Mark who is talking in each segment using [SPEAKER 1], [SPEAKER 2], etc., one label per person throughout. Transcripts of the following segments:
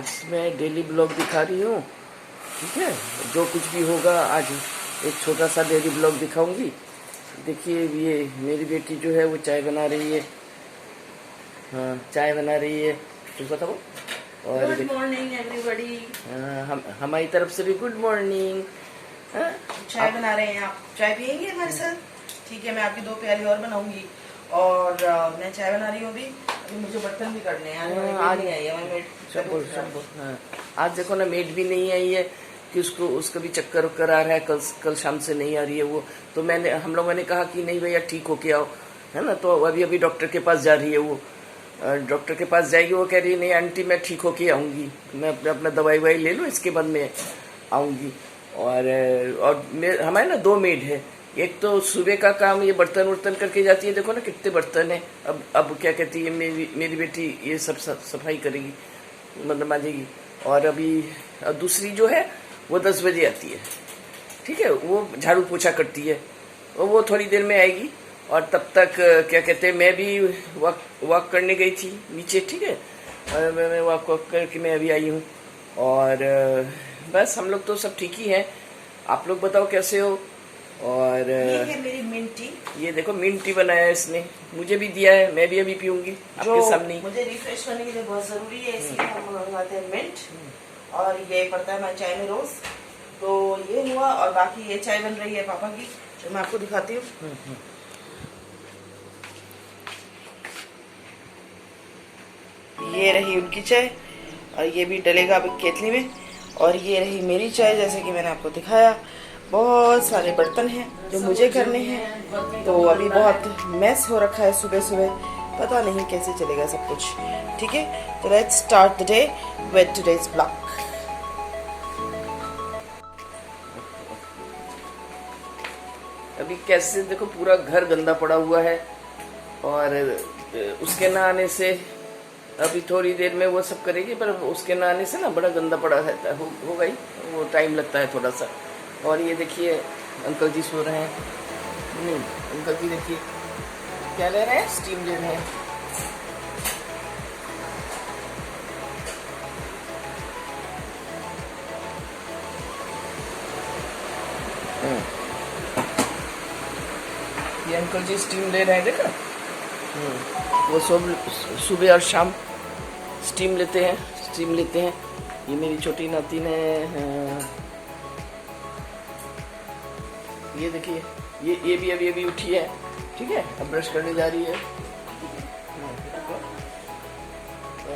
[SPEAKER 1] आज मैं daily blog दिखा रही हूँ, ठीक है। जो कुछ भी होगा आज एक छोटा सा डेली ब्लॉग दिखाऊंगी। देखिए ये मेरी बेटी जो है वो चाय बना रही है। हाँ, चाय बना रही है, तुम बताओ। और
[SPEAKER 2] गुड मॉर्निंग एवरीबॉडी।
[SPEAKER 1] हमारी तरफ से भी गुड मॉर्निंग।
[SPEAKER 2] चाय बना रहे हैं आप? चाय पियेंगे हमारे साथ? ठीक है, मैं आपकी दो प्याली और बनाऊंगी। और मैं चाय बना रही हूँ अभी मुझे बर्तन भी करने हैं। आज नहीं आई है
[SPEAKER 1] हाँ, आज देखो ना मेड भी नहीं आई है कि उसका भी चक्कर वक्कर आ रहा है। कल शाम से नहीं आ रही है वो। तो हम लोगों ने कहा कि नहीं भैया ठीक होके आओ, है ना। तो अभी डॉक्टर के पास जा रही है वो। डॉक्टर के पास जाएगी, वो कह रही है नहीं आंटी मैं ठीक होके आऊँगी, मैं अपना दवाई वाई ले लूँ इसके बाद में आऊँगी। और हमारे ना दो मेड है। एक तो सुबह का काम ये बर्तन वर्तन करके जाती है, देखो ना कितने बर्तन है। अब क्या कहती है मेरी बेटी ये सब सफाई करेगी, मतलब मांजेगी। और अभी दूसरी जो है वो 10 बजे आती है, ठीक है। वो झाड़ू पोछा करती है और वो थोड़ी देर में आएगी। और तब तक क्या कहते हैं, मैं भी वॉक करने गई थी नीचे, ठीक है। और मैं वॉक करके मैं अभी आई हूँ। और बस हम लोग तो सब ठीक ही हैं। आप लोग बताओ कैसे हो। और
[SPEAKER 2] ये है मेरी मिंट टी।
[SPEAKER 1] ये देखो मिंट टी बनाया है इसने, मुझे भी दिया है, मैं भी अभी पीऊंगी आपके सामने।
[SPEAKER 2] मुझे रिफ्रेश करने के लिए बहुत जरूरी है, इसलिए हम मंगवाते हैं मिंट। और ये पड़ता है हमारी चाय में रोज। तो ये हुआ, और बाकी ये चाय बन रही है पापा की, जो मैं आपको दिखाती हूँ। ये रही उनकी चाय, और ये भी डलेगा अभी केतली में। और ये रही मेरी चाय, जैसे कि मैंने आपको दिखाया। बहुत सारे बर्तन हैं जो मुझे करने हैं, तो अभी बहुत मैस हो रखा है सुबह सुबह, पता नहीं कैसे चलेगा सब कुछ, ठीक है। तो let's start the day with today's blog.
[SPEAKER 1] अभी कैसे देखो पूरा घर गंदा पड़ा हुआ है, और उसके ना आने से अभी थोड़ी देर में वो सब करेगी, पर उसके ना आने से ना बड़ा गंदा पड़ा रहता है, होगा ही, वो टाइम लगता है थोड़ा सा। और ये देखिए अंकल जी सो रहे हैं। अंकल जी देखिए क्या ले रहे हैं, स्टीम ले रहे हैं। ये अंकल जी स्टीम ले रहे हैं, देखा। वो सुबह और शाम स्टीम लेते हैं। ये मेरी छोटी नातिन है। ये देखिए ये भी अभी उठी है, ठीक है। अब ब्रश करने जा रही है।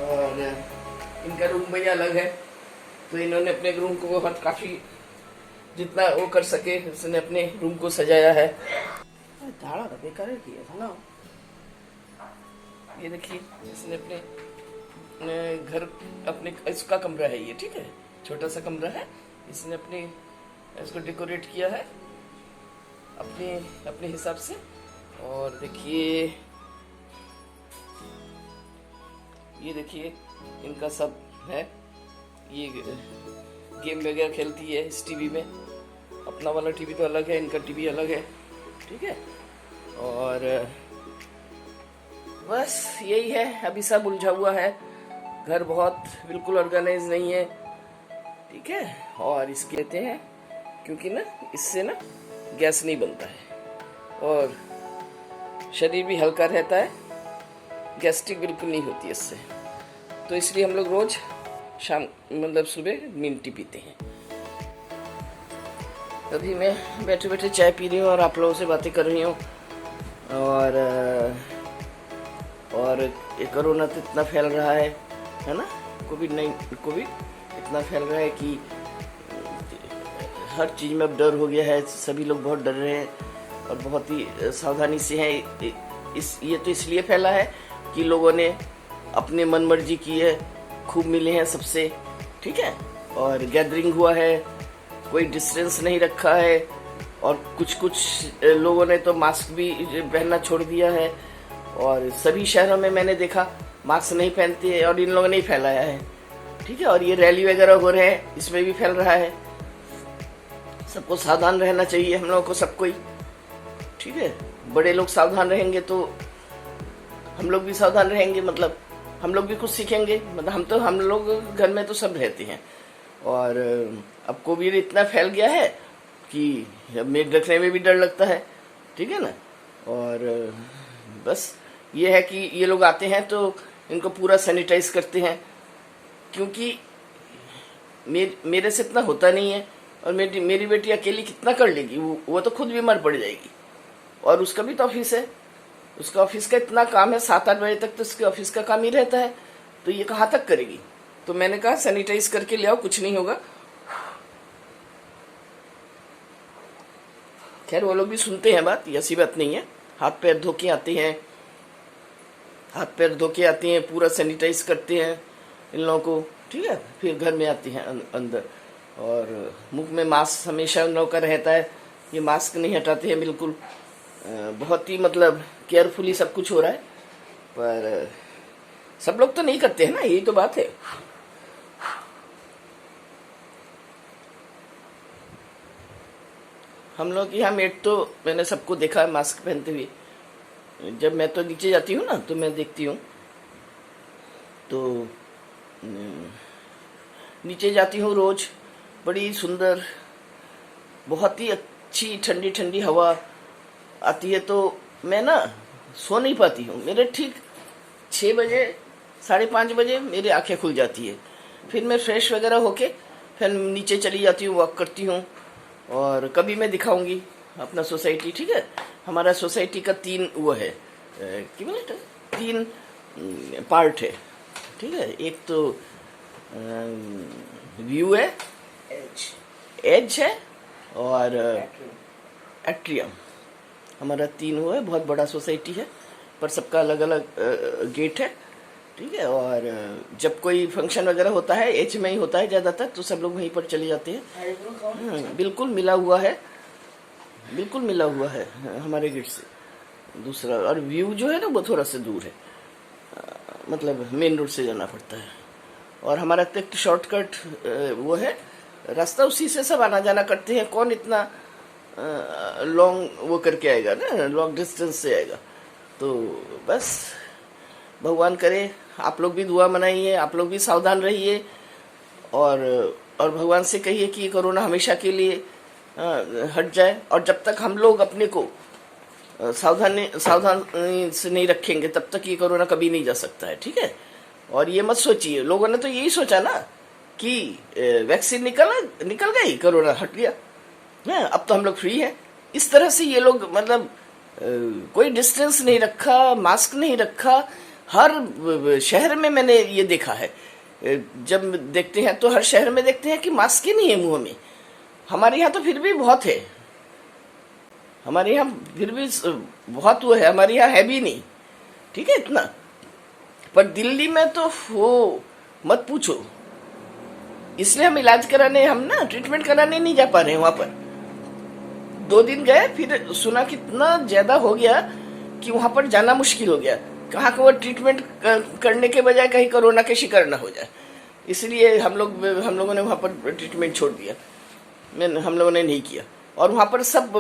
[SPEAKER 1] और इनका रूम भैया अलग है, तो इन्होंने अपने रूम को बहुत काफी जितना वो कर सके उसने अपने रूम को सजाया है। धाड़ा तो बेकार किया था ना। ये देखिए इसने अपने घर अपने इसका कमरा है ये, ठीक है, छोटा सा कमरा है। इसने इसको डेकोरेट किया है अपने हिसाब से। और देखिए ये देखिए इनका सब है। ये गेम वगैरह खेलती है इस टीवी में। अपना वाला टीवी तो अलग है, इनका टीवी अलग है, ठीक है। और बस यही है, अभी सब उलझा हुआ है। घर बहुत बिल्कुल ऑर्गेनाइज नहीं है, ठीक है। और इसके कहते हैं क्योंकि ना इससे ना गैस नहीं बनता है और शरीर भी हल्का रहता है, गैस्ट्रिक बिल्कुल नहीं होती इससे। तो इसलिए हम लोग रोज शाम मतलब सुबह मिंट टी पीते हैं। अभी मैं बैठे बैठे चाय पी रही हूँ और आप लोगों से बातें कर रही हूँ। और ये कोरोना तो इतना फैल रहा है ना। कोविड इतना फैल रहा है कि हर चीज़ में अब डर हो गया है। सभी लोग बहुत डर रहे हैं और बहुत ही सावधानी से हैं। ये तो इसलिए फैला है कि लोगों ने अपने मन मर्जी की है, खूब मिले हैं सबसे, ठीक है। और गैदरिंग हुआ है, कोई डिस्टेंस नहीं रखा है। और कुछ लोगों ने तो मास्क भी पहनना छोड़ दिया है। और सभी शहरों में मैंने देखा मास्क नहीं पहनते हैं, और इन लोगों ने ही फैलाया है, ठीक है। और ये रैली वगैरह हो रहे हैं, इसमें भी फैल रहा है। सबको सावधान रहना चाहिए, हम लोगों को सबको ही, ठीक है। बड़े लोग सावधान रहेंगे तो हम लोग भी सावधान रहेंगे, मतलब हम लोग भी कुछ सीखेंगे। मतलब हम लोग घर में तो सब रहते हैं, और अब कोविड इतना फैल गया है कि अब मेड रखने में भी डर लगता है, ठीक है ना। और बस ये है कि ये लोग आते हैं तो इनको पूरा सैनिटाइज करते हैं, क्योंकि मेरे से इतना होता नहीं है, और मेरी बेटी अकेली कितना कर लेगी, वो तो खुद बीमार पड़ जाएगी। और उसका भी तो ऑफिस है, उसका ऑफिस का इतना काम है, 7-8 बजे तक तो उसके ऑफिस का काम ही रहता है, तो ये कहाँ तक करेगी। तो मैंने कहा सैनिटाइज करके ले आओ, कुछ नहीं होगा। खैर वो लोग भी सुनते हैं बात, ऐसी बात नहीं है। हाथ पैर धो के आते हैं, पूरा सैनिटाइज करते हैं इन लोगों को, ठीक है। फिर घर में आती हैं अंदर, और मुंह में मास्क हमेशा उन लोगों का रहता है, ये मास्क नहीं हटाते हैं बिल्कुल। बहुत ही मतलब केयरफुली सब कुछ हो रहा है, पर सब लोग तो नहीं करते हैं ना, यही तो बात है। हम लोग यहाँ मेट तो मैंने सबको देखा है मास्क पहनते हुए। जब मैं तो नीचे जाती हूँ ना, तो मैं देखती हूँ, तो नीचे जाती हूँ रोज, बड़ी सुंदर, बहुत ही अच्छी ठंडी ठंडी हवा आती है, तो मैं ना सो नहीं पाती हूँ। मेरे ठीक 6 बजे 5:30 बजे मेरी आंखें खुल जाती है। फिर मैं फ्रेश वगैरह होके फिर नीचे चली जाती हूँ, वॉक करती हूँ। और कभी मैं दिखाऊंगी अपना सोसाइटी, ठीक है। हमारा सोसाइटी का 3 वो है, क्या बोले, 3 पार्ट है, ठीक है। एक तो व्यू है, एज है, और एट्रियम। हमारा 3 वो है, बहुत बड़ा सोसाइटी है, पर सबका अलग अलग गेट है, ठीक है। और जब कोई फंक्शन वगैरह होता है, एच में ही होता है ज्यादातर, तो सब लोग वहीं पर चले जाते हैं। बिल्कुल मिला हुआ है, बिल्कुल मिला हुआ है हमारे गेट से दूसरा। और व्यू जो है ना, वो थोड़ा सा दूर है, मतलब मेन रोड से जाना पड़ता है। और हमारा एक शॉर्टकट वो है रास्ता, उसी से सब आना जाना करते हैं। कौन इतना लॉन्ग वो करके आएगा ना, लॉन्ग डिस्टेंस से आएगा। तो बस भगवान करे आप लोग भी दुआ मनाइए, आप लोग भी सावधान रहिए, और भगवान से कहिए कि कोरोना हमेशा के लिए हट जाए। और जब तक हम लोग अपने को सावधान से नहीं रखेंगे, तब तक ये कोरोना कभी नहीं जा सकता है, ठीक है। और ये मत सोचिए, लोगों ने तो यही सोचा ना कि वैक्सीन निकल गई, कोरोना हट गया, अब तो हम लोग फ्री हैं। इस तरह से ये लोग मतलब कोई डिस्टेंस नहीं रखा, मास्क नहीं रखा। हर शहर में मैंने ये देखा है, जब देखते हैं तो हर शहर में देखते हैं कि मास्क ही नहीं है मुंह में। हमारे यहाँ तो फिर भी बहुत है, हमारे यहाँ फिर भी बहुत वो है, हमारे यहाँ है भी नहीं, ठीक है इतना। पर दिल्ली में तो वो मत पूछो, इसलिए हम इलाज कराने, हम ना ट्रीटमेंट कराने नहीं जा पा रहे हैं वहां पर। 2 दिन गए, फिर सुना कितना ज्यादा हो गया कि वहां पर जाना मुश्किल हो गया। कहाँ को वो ट्रीटमेंट करने के बजाय कहीं कोरोना के शिकार न हो जाए, इसलिए हम लोगों ने वहां पर ट्रीटमेंट छोड़ दिया। हम लोगों ने नहीं किया। और वहां पर सब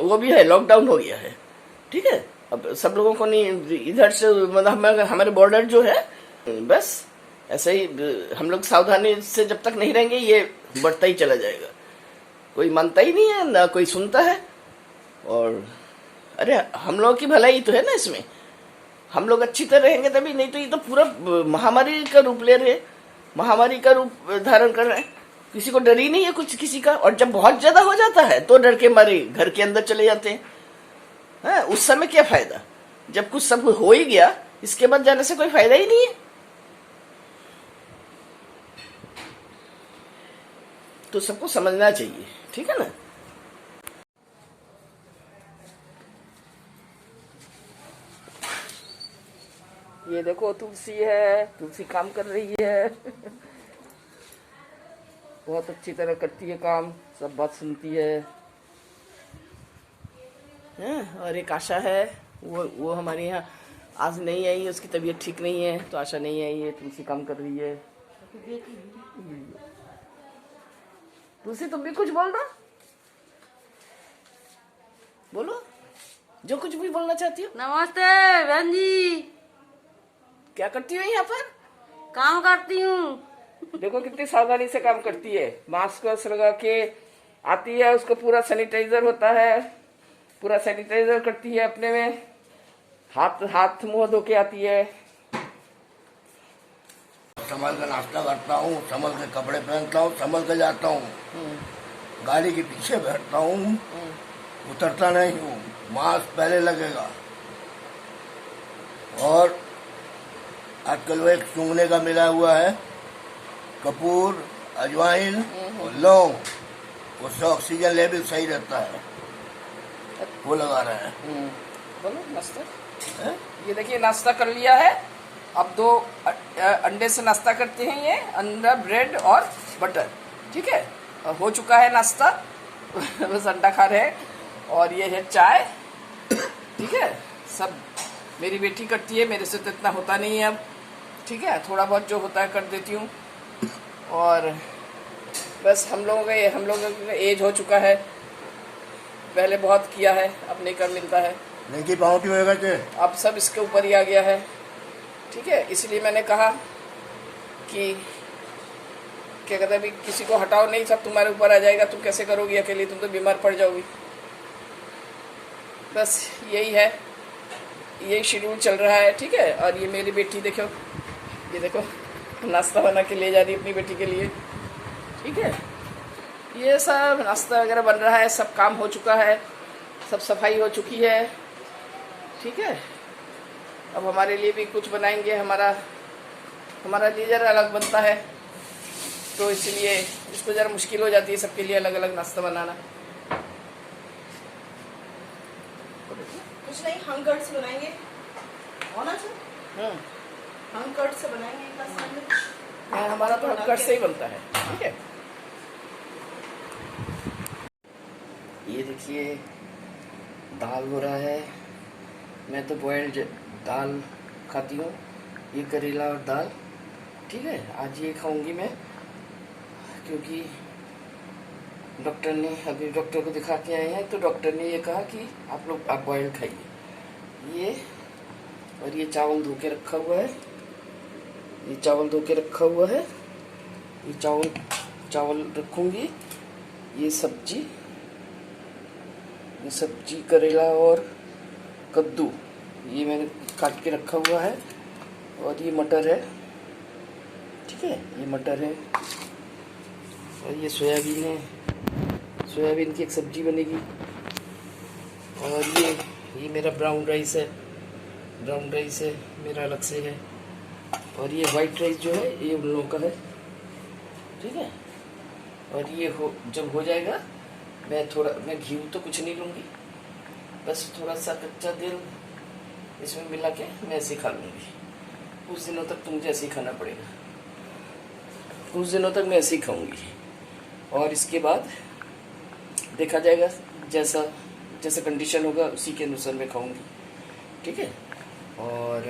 [SPEAKER 1] वो भी है, लॉकडाउन हो गया है, ठीक है। अब सब लोगों को नहीं, इधर से मतलब हमारे बॉर्डर जो है, बस ऐसे ही हम लोग सावधानी से जब तक नहीं रहेंगे, ये बढ़ता ही चला जाएगा। कोई मानता ही नहीं है, ना कोई सुनता है। और अरे हम लोगों की भलाई तो है ना इसमें, हम लोग अच्छी तरह रहेंगे तभी, नहीं तो ये तो पूरा महामारी का रूप ले रहे, महामारी का रूप धारण कर रहे हैं। किसी को डर ही नहीं है कुछ किसी का। और जब बहुत ज्यादा हो जाता है तो डर के मारे घर के अंदर चले जाते हैं। उस समय क्या फायदा, जब कुछ सब हो ही गया, इसके बाद जाने से कोई फायदा ही नहीं है। तो सबको समझना चाहिए, ठीक है ना। ये देखो तुलसी है, तुलसी काम कर रही है बहुत अच्छी तरह करती है काम, सब बात सुनती है। और एक आशा है, वो हमारे यहाँ आज नहीं आई, उसकी तबीयत ठीक नहीं है, तो आशा नहीं आई है, तुलसी काम कर रही है। तुलसी तुम भी कुछ बोल दो, बोलो जो कुछ भी बोलना चाहती हो।
[SPEAKER 3] नमस्ते बहन जी।
[SPEAKER 1] क्या करती हो यहाँ पर?
[SPEAKER 3] काम करती हूँ।
[SPEAKER 1] देखो कितनी सावधानी से काम करती है, मास्क लगा के आती है, उसको पूरा सैनिटाइजर होता है, पूरा सैनिटाइजर करती है अपने में, हाथ मुंह धो के आती है।
[SPEAKER 4] संभल कर नाश्ता करता हूँ, संभल के कपड़े पहनता हूँ, संभल के जाता हूँ, गाड़ी के पीछे बैठता हूँ, उतरता नहीं हूँ, मास्क पहले लगेगा। और आजकल वो एक सूंघने का मिला हुआ है, कपूर, अजवाइन और लौंग, उससे ऑक्सीजन लेवल सही रहता है, वो लगा रहे हैं।
[SPEAKER 1] बोलो नाश्ता। ये देखिए नाश्ता कर लिया है। अब 2 अंडे से नाश्ता करते हैं, ये अंडा, ब्रेड और बटर। ठीक है, हो चुका है नाश्ता। बस अंडा खा रहे हैं। और ये है चाय। ठीक है, सब मेरी बेटी करती है, मेरे से तो इतना होता नहीं है अब। ठीक है, थोड़ा बहुत जो होता है कर देती हूँ। और बस हम लोगों का एज हो चुका है, पहले बहुत किया है, अब नहीं कर मिलता है।
[SPEAKER 4] नहीं पाँव होगा कि
[SPEAKER 1] अब सब इसके ऊपर ही आ गया है। ठीक है, इसलिए मैंने कहा कि क्या कहते हैं, किसी को हटाओ नहीं, सब तुम्हारे ऊपर आ जाएगा, तुम कैसे करोगी अकेली, तुम तो बीमार पड़ जाओगी। बस यही है, यही शेड्यूल चल रहा है। ठीक है, और ये मेरी बेटी देखो, ये देखो नाश्ता बना के ले जा रही है अपनी बेटी के लिए। ठीक है, ये सब नाश्ता वगैरह बन रहा है, सब काम हो चुका है, सब सफाई हो चुकी है। ठीक है, अब हमारे लिए भी कुछ बनाएंगे, हमारा लीजर अलग बनता है, तो इसलिए इसको ज़रा मुश्किल हो जाती है सबके लिए अलग अलग नाश्ता बनाना।
[SPEAKER 2] कुछ नहीं, हंगर्ड से बनाएंगे, होना चाहिए। हंगर्ड से बनाएंगे एक ग्लास सैंडविच।
[SPEAKER 1] हमारा तो हंगर्ड से ही बनता है। ठीक है, ये देखिए दाल हो रहा है। मैं तो बॉइल्ड दाल खाती हूँ, ये करेला और दाल। ठीक है, आज ये खाऊंगी मैं, क्योंकि डॉक्टर ने, अभी डॉक्टर को दिखा के आए हैं, तो डॉक्टर ने ये कहा कि आप बॉइल्ड खाइए। ये और ये चावल धो के रखा हुआ है, ये चावल धो के रखा हुआ है, ये चावल रखूँगी। ये सब्जी करेला और कद्दू ये मैंने काट के रखा हुआ है। और ये मटर है। ठीक है, ये मटर है। और ये सोयाबीन है, सोयाबीन की एक सब्जी बनेगी। और ये मेरा ब्राउन राइस है, मेरा अलग से है। और ये वाइट राइस जो है ये उन लोगों का है। ठीक है, और ये जब हो जाएगा, मैं घी तो कुछ नहीं लूँगी, बस थोड़ा सा कच्चा तेल इसमें मिला के मैं ऐसे खा लूँगी। कुछ दिनों तक तो मुझे ऐसे ही खाना पड़ेगा, कुछ दिनों तक मैं ऐसे ही खाऊँगी। और इसके बाद देखा जाएगा, जैसा कंडीशन होगा उसी के अनुसार मैं खाऊँगी। ठीक है, और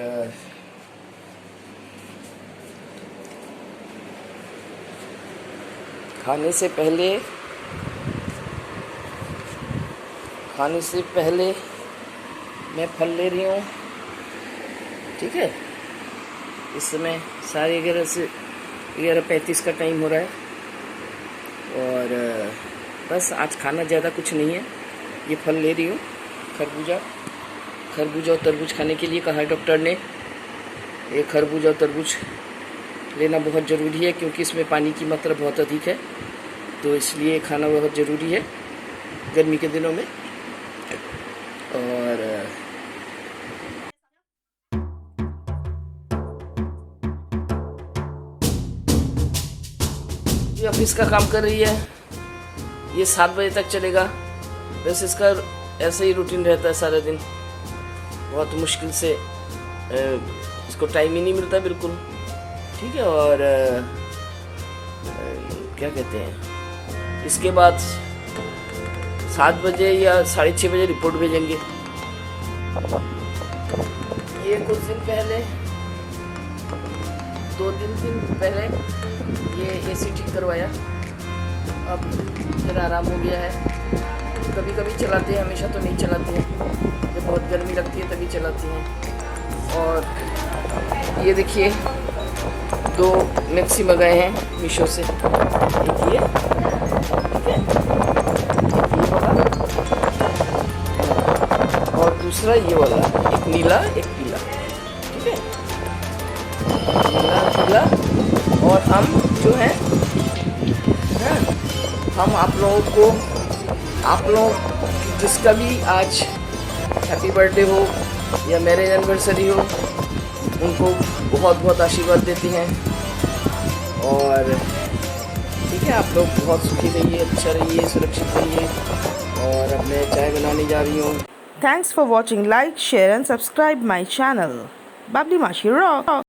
[SPEAKER 1] खाने से पहले मैं फल ले रही हूँ। ठीक है, इस समय 11:35 का टाइम हो रहा है। और बस आज खाना ज़्यादा कुछ नहीं है, ये फल ले रही हूँ। खरबूजा और तरबूज खाने के लिए कहा है डॉक्टर ने। ये खरबूजा और तरबूज लेना बहुत ज़रूरी है, क्योंकि इसमें पानी की मात्रा बहुत अधिक है, तो इसलिए खाना बहुत ज़रूरी है गर्मी के दिनों में। और ये ऑफिस का काम कर रही है, ये 7 बजे तक चलेगा। वैसे इसका ऐसे ही रूटीन रहता है सारा दिन, बहुत मुश्किल से इसको टाइम ही नहीं मिलता बिल्कुल। ठीक है, और क्या कहते हैं, इसके बाद 7 बजे या 6:30 बजे रिपोर्ट भेजेंगे। ये कुछ दिन पहले, 2-3 दिन पहले ये एसी ठीक करवाया, अब फिर आराम हो गया है। कभी कभी चलाते हैं, हमेशा तो नहीं चलाते हैं, जब बहुत गर्मी लगती है तभी चलाते हैं। और ये देखिए 2 मिक्सी मंगाए हैं मीशो से। एक ये, ठीक है, ये वाला और दूसरा ये वाला, एक नीला एक पीला, ठीक है, नीला पीला। और हम जो है हम आप लोगों जिसका भी आज हैप्पी बर्थडे हो या मैरिज एनिवर्सरी हो, उनको बहुत बहुत आशीर्वाद देती हैं। और ठीक है, आप लोग बहुत सुखी रहिए, अच्छा रहिए, सुरक्षित रहिए। और अब मैं चाय बनाने जा रही हूँ।
[SPEAKER 2] Thanks for watching. Like, share and subscribe my channel. Babli Mashi Rock.